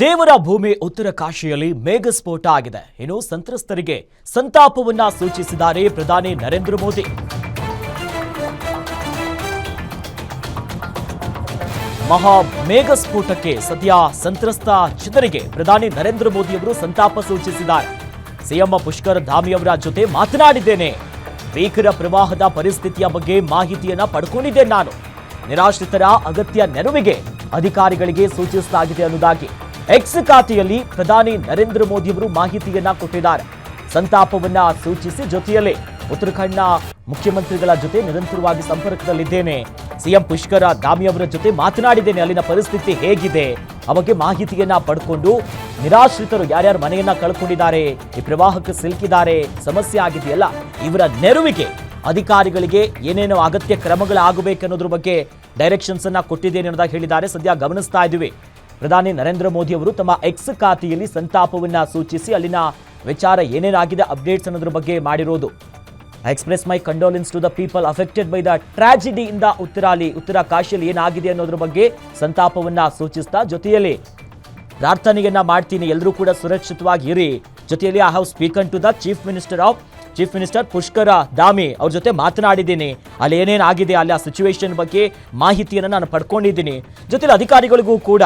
ದೇವರ ಭೂಮಿ ಉತ್ತರ ಕಾಶಿಯಲ್ಲಿ ಮೇಘಸ್ಫೋಟ ಆಗಿದೆ. ಇನ್ನು ಸಂತ್ರಸ್ತರಿಗೆ ಸಂತಾಪವನ್ನ ಸೂಚಿಸಿದ್ದಾರೆ ಪ್ರಧಾನಿ ನರೇಂದ್ರ ಮೋದಿ. ಮಹಾ ಮೇಘಸ್ಫೋಟಕ್ಕೆ ಸದ್ಯ ಸಂತ್ರಸ್ತ ಜನರಿಗೆ ಪ್ರಧಾನಿ ನರೇಂದ್ರ ಮೋದಿ ಅವರು ಸಂತಾಪ ಸೂಚಿಸಿದ್ದಾರೆ. ಸಿಎಂ ಪುಷ್ಕರ್ ಧಾಮಿ ಅವರ ಜೊತೆ ಮಾತನಾಡಿದ್ದೇನೆ. ಭೀಕರ ಪ್ರವಾಹದ ಪರಿಸ್ಥಿತಿಯ ಬಗ್ಗೆ ಮಾಹಿತಿಯನ್ನ ಪಡ್ಕೊಂಡಿದ್ದೇನೆ. ನಾನು ನಿರಾಶ್ರಿತರ ಅಗತ್ಯ ನೆರವಿಗೆ ಅಧಿಕಾರಿಗಳಿಗೆ ಸೂಚಿಸಲಾಗಿದೆ ಅನ್ನೋದಾಗಿ ಎಕ್ಸ್ ಖಾತೆಯಲ್ಲಿ ಪ್ರಧಾನಿ ನರೇಂದ್ರ ಮೋದಿ ಅವರು ಮಾಹಿತಿಯನ್ನ ಕೊಟ್ಟಿದ್ದಾರೆ. ಸಂತಾಪವನ್ನ ಸೂಚಿಸಿ ಜೊತೆಯಲ್ಲೇ ಉತ್ತರಾಖಂಡ್ನ ಮುಖ್ಯಮಂತ್ರಿಗಳ ಜೊತೆ ನಿರಂತರವಾಗಿ ಸಂಪರ್ಕದಲ್ಲಿದ್ದೇನೆ. ಸಿಎಂ ಪುಷ್ಕರ್ ಧಾಮಿ ಅವರ ಜೊತೆ ಮಾತನಾಡಿದ್ದೇನೆ. ಅಲ್ಲಿನ ಪರಿಸ್ಥಿತಿ ಹೇಗಿದೆ ಆ ಬಗ್ಗೆ ಮಾಹಿತಿಯನ್ನ ಪಡ್ಕೊಂಡು ನಿರಾಶ್ರಿತರು ಯಾರ್ಯಾರು ಮನೆಯನ್ನ ಕಳ್ಕೊಂಡಿದ್ದಾರೆ, ಈ ಪ್ರವಾಹಕ್ಕೆ ಸಿಲುಕಿದ್ದಾರೆ, ಸಮಸ್ಯೆ ಆಗಿದೆಯಲ್ಲ, ಇವರ ನೆರವಿಗೆ ಅಧಿಕಾರಿಗಳಿಗೆ ಏನೇನೋ ಅಗತ್ಯ ಕ್ರಮಗಳಾಗಬೇಕನ್ನೋದ್ರ ಬಗ್ಗೆ ಡೈರೆಕ್ಷನ್ಸ್ ಅನ್ನ ಕೊಟ್ಟಿದ್ದೇನೆ ಅನ್ನೋದಾಗಿ ಹೇಳಿದ್ದಾರೆ. ಸದ್ಯ ಗಮನಿಸ್ತಾ ಇದ್ದೀವಿ, ಪ್ರಧಾನಿ ನರೇಂದ್ರ ಮೋದಿ ಅವರು ತಮ್ಮ ಎಕ್ಸ್ ಖಾತೆಯಲ್ಲಿ ಸಂತಾಪವನ್ನ ಸೂಚಿಸಿ ಅಲ್ಲಿನ ವಿಚಾರ ಏನೇನಾಗಿದೆ ಅಪ್ಡೇಟ್ಸ್ ಅನ್ನೋದ್ರ ಬಗ್ಗೆ ಮಾಡಿರೋದು. I express my condolences to the people affected by the tragedy in the ಉತ್ತರ ಕಾಶಿಯಲ್ಲಿ ಏನಾಗಿದೆ ಅನ್ನೋದ್ರ ಬಗ್ಗೆ ಸಂತಾಪವನ್ನ ಸೂಚಿಸ್ತಾ ಜೊತೆಯಲ್ಲಿ ಪ್ರಾರ್ಥನೆಯನ್ನ ಮಾಡ್ತೀನಿ, ಎಲ್ಲರೂ ಕೂಡ ಸುರಕ್ಷಿತವಾಗಿ ಇರಿ. ಜೊತೆಯಲ್ಲಿ I have spoken to the chief minister Pushkar Dhami ಅವ್ರ ಜೊತೆ ಮಾತನಾಡಿದ್ದೀನಿ. ಅಲ್ಲಿ ಏನೇನಾಗಿದೆ, ಅಲ್ಲಿ ಆ ಸಿಚುವೇಶನ್ ಬಗ್ಗೆ ಮಾಹಿತಿಯನ್ನು ನಾನು ಪಡ್ಕೊಂಡಿದ್ದೀನಿ. ಜೊತೆಲಿ ಅಧಿಕಾರಿಗಳಿಗೂ ಕೂಡ